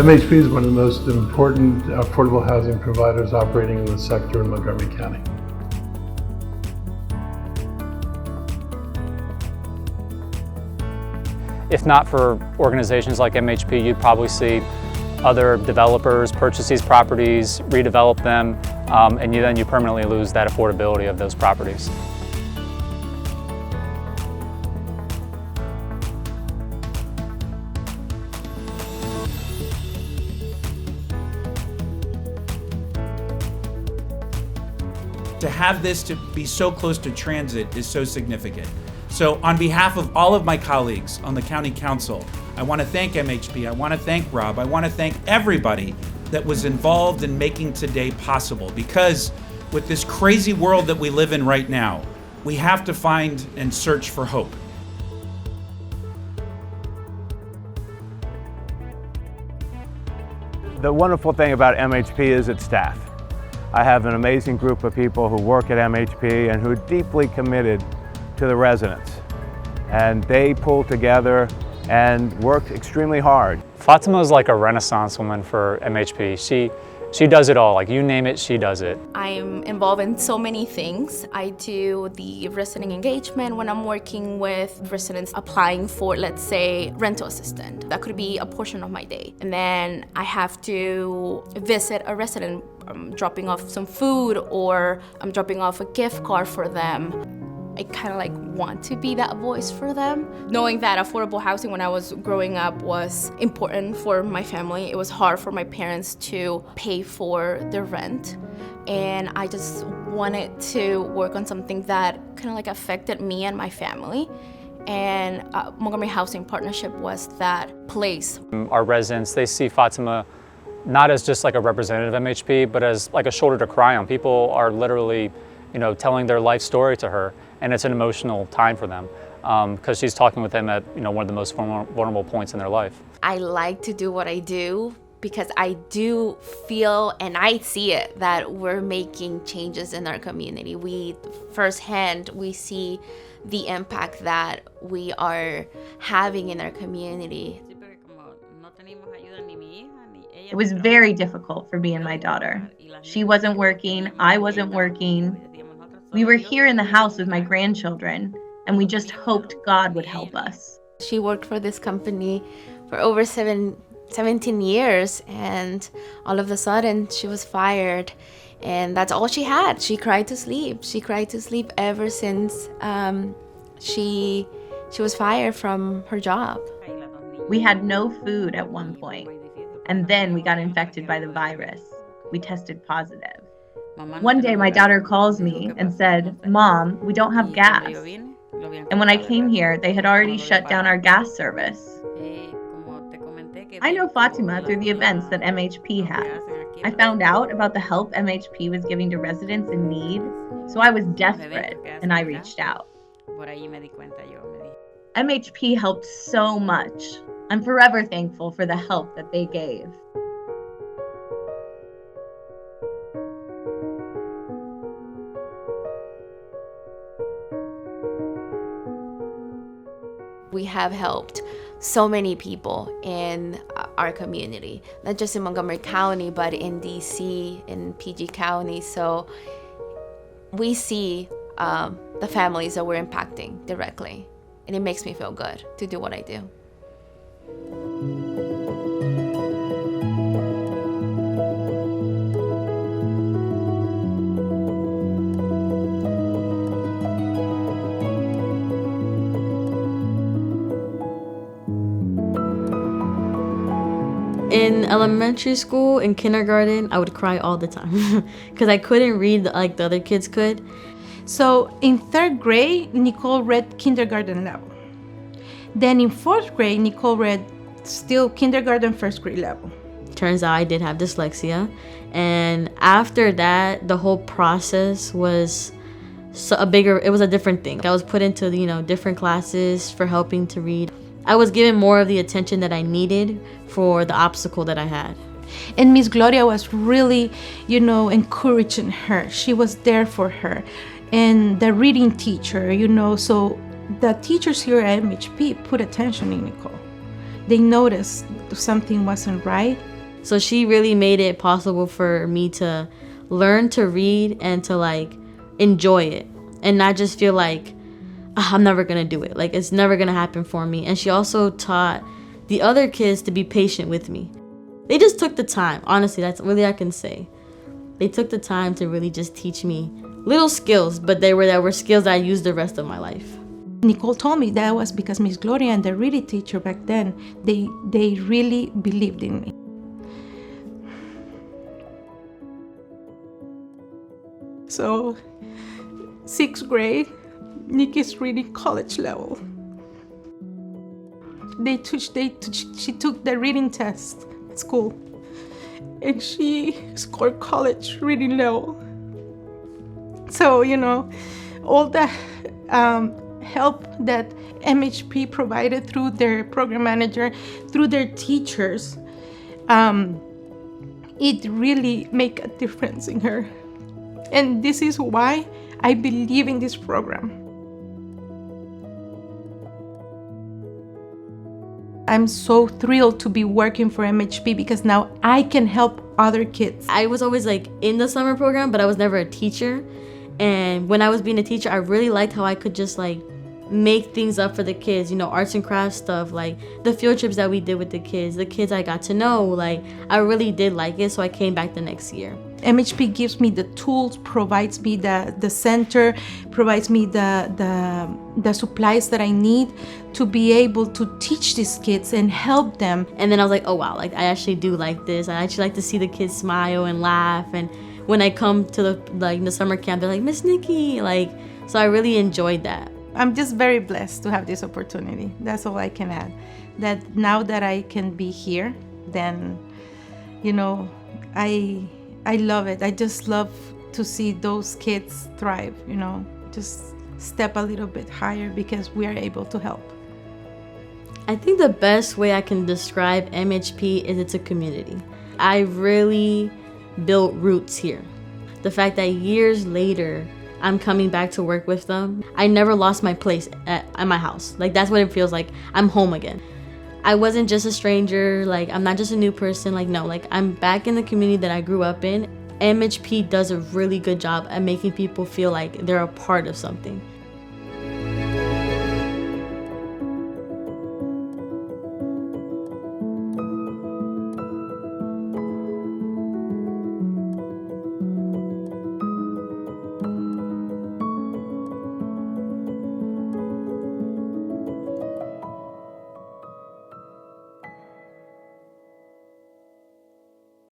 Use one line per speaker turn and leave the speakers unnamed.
MHP is one of the most important affordable housing providers operating in the sector in Montgomery County.
If not for organizations like MHP, you'd probably see other developers purchase these properties, redevelop them, and then you permanently lose that affordability of those properties.
To have this to be so close to transit is so significant. So on behalf of all of my colleagues on the County Council, I want to thank MHP, I want to thank Rob, I want to thank everybody that was involved in making today possible, because with this crazy world that we live in right now, we have to find and search for hope.
The wonderful thing about MHP is its staff. I have an amazing group of people who work at MHP and who are deeply committed to the residents. And they pull together and work extremely hard.
Fatima is like a renaissance woman for MHP. She does it all, like you name it, she does it.
I'm involved in so many things. I do the resident engagement when I'm working with residents applying for, let's say, rental assistant. That could be a portion of my day. And then I have to visit a resident, dropping off some food, or I'm dropping off a gift card for them. I kind of want to be that voice for them. Knowing that affordable housing when I was growing up was important for my family. It was hard for my parents to pay for their rent. And I just wanted to work on something that kind of affected me and my family. And Montgomery Housing Partnership was that place.
Our residents, they see Fatima not as just like a representative of MHP, but as like a shoulder to cry on. People are literally, telling their life story to her, and it's an emotional time for them because she's talking with them at one of the most vulnerable points in their life.
I like to do what I do because I do feel, and I see it, that we're making changes in our community. We firsthand, we see the impact that we are having in our community.
It was very difficult for me and my daughter. She wasn't working, I wasn't working. We were here in the house with my grandchildren, and we just hoped God would help us.
She worked for this company for over 17 years, and all of a sudden she was fired, and that's all she had. She cried to sleep. She cried to sleep ever since she was fired from her job.
We had no food at one point, and then we got infected by the virus. We tested positive. One day my daughter calls me and said, "Mom, we don't have gas." And when I came here, they had already shut down our gas service. I know Fatima through the events that MHP has. I found out about the help MHP was giving to residents in need, so I was desperate and I reached out. MHP helped so much. I'm forever thankful for the help that they gave.
We have helped so many people in our community, not just in Montgomery County, but in DC, in PG County. So we see the families that we're impacting directly, and it makes me feel good to do what I do.
In elementary school, in kindergarten, I would cry all the time because I couldn't read like the other kids could.
So in 3rd grade, Nicole read kindergarten level. Then in 4th grade, Nicole read still kindergarten, 1st grade level.
Turns out I did have dyslexia. And after that, the whole process was it was a different thing. I was put into, different classes for helping to read. I was given more of the attention that I needed for the obstacle that I had.
And Miss Gloria was really, encouraging her. She was there for her. And the reading teacher, so the teachers here at MHP put attention in Nicole. They noticed something wasn't right,
So she really made it possible for me to learn to read and to like enjoy it and not just feel like I'm never gonna do it, like it's never gonna happen for me. And she also taught the other kids to be patient with me. They just took the time, honestly, that's really I can say. They took the time to really just teach me little skills, but there were skills that I used the rest of my life.
Nicole told me that was because Miss Gloria and the reading teacher back then, they really believed in me. So, 6th grade, Nikki's reading college level. She took the reading test at school, and she scored college reading level. So, all the help that MHP provided through their program manager, through their teachers, it really made a difference in her. And this is why I believe in this program. I'm so thrilled to be working for MHP because now I can help other kids.
I was always like in the summer program, but I was never a teacher. And when I was being a teacher, I really liked how I could just like make things up for the kids, arts and crafts stuff, like the field trips that we did with the kids I got to know, like I really did like it, so I came back the next year.
MHP gives me the tools, provides me the center, provides me the supplies that I need to be able to teach these kids and help them.
And then I was like, oh wow, like I actually do like this. I actually like to see the kids smile and laugh. And when I come to the summer camp, they're like, Miss Nikki, so I really enjoyed that.
I'm just very blessed to have this opportunity. That's all I can add. That now that I can be here, then, I love it. I just love to see those kids thrive, just step a little bit higher because we are able to help.
I think the best way I can describe MHP is it's a community. I really built roots here. The fact that years later, I'm coming back to work with them. I never lost my place at my house. Like that's what it feels like. I'm home again. I wasn't just a stranger, I'm not just a new person, no, I'm back in the community that I grew up in. MHP does a really good job at making people feel like they're a part of something.